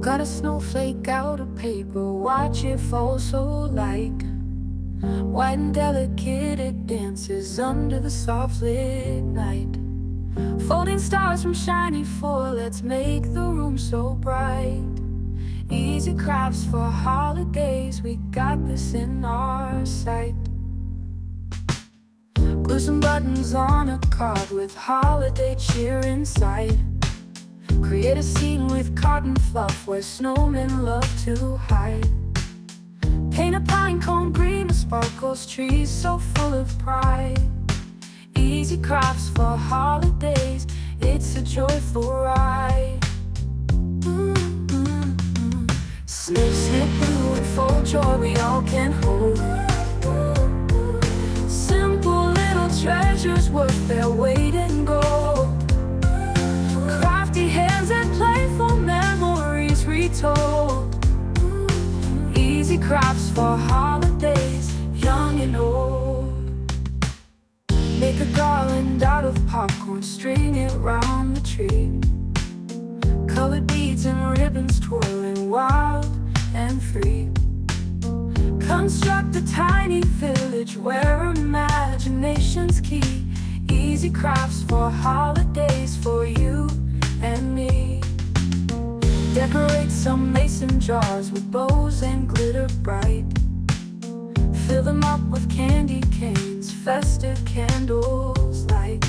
Got a snowflake out of paper, watch it fall so like white and delicate it dances under the soft lit night. Folding stars from shiny foil, let's make the room so bright. Easy crafts for holidays, we got this in our sight. Glue some buttons on a card with holiday cheer inside. Create a scene with cotton fluff where snowmen love to hide. Paint a pine cone green with sparkles, trees so full of pride. Easy crafts for holidays, it's a joyful ride. Snip, snip, blue and full joy we all can hold. Simple little treasures worth their weight in gold. Crafty hands and playful memories retold. Easy crafts for holidays, young and old. Make a garland out of popcorn, string it round the tree. Colored beads and ribbons twirling wild and free. Construct a tiny village where imagination's key. Easy crafts for holidays for you and me. Decorate some mason jars with bows and glitter bright. Fill them up with candy canes, festive candles light.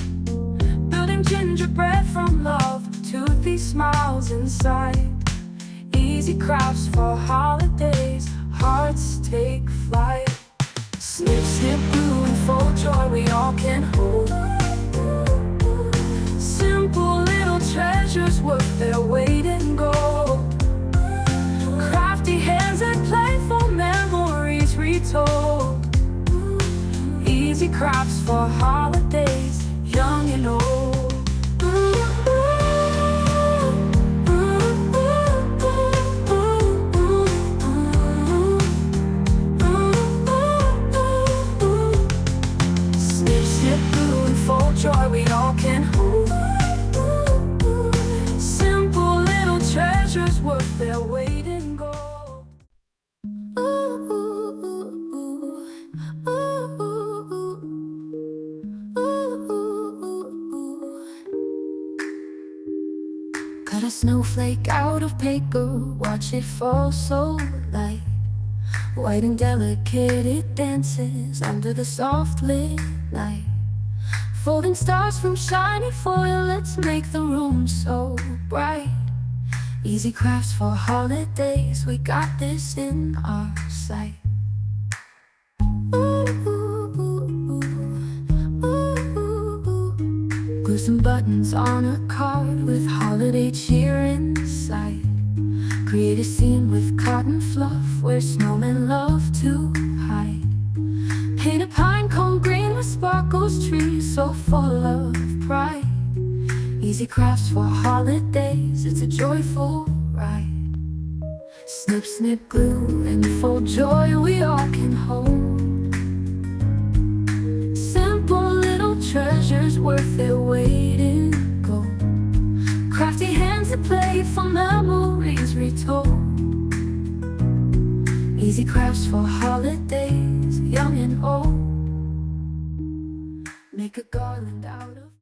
Building gingerbread from love, toothy smiles inside. Easy crafts for holidays, hearts take flight. Snip, snip, blue and full joy we all can hold. Simple little treasures worth their weight in gold. Crafty hands and playful memories retold. Easy crafts for holidays, young and old. Joy we all can hold. Simple little treasures worth their weight in gold. Cut a snowflake out of paper, watch it fall so light. White and delicate it dances under the soft lit night. Folding stars from shiny foil, let's make the room so bright. Easy crafts for holidays, we got this in our sight. Glue some buttons on a card with holiday cheer inside. Create a scene with cotton fluff where snowmen love to hide. Paint a pine cone green with sparkles, trees so full of pride. Easy crafts for holidays, it's a joyful ride. Snip, snip, glue and full joy we all can hold. Simple little treasures worth their weight in gold. Crafty hands that play for memories retold. Easy crafts for holidays, young and old. Make a garland out of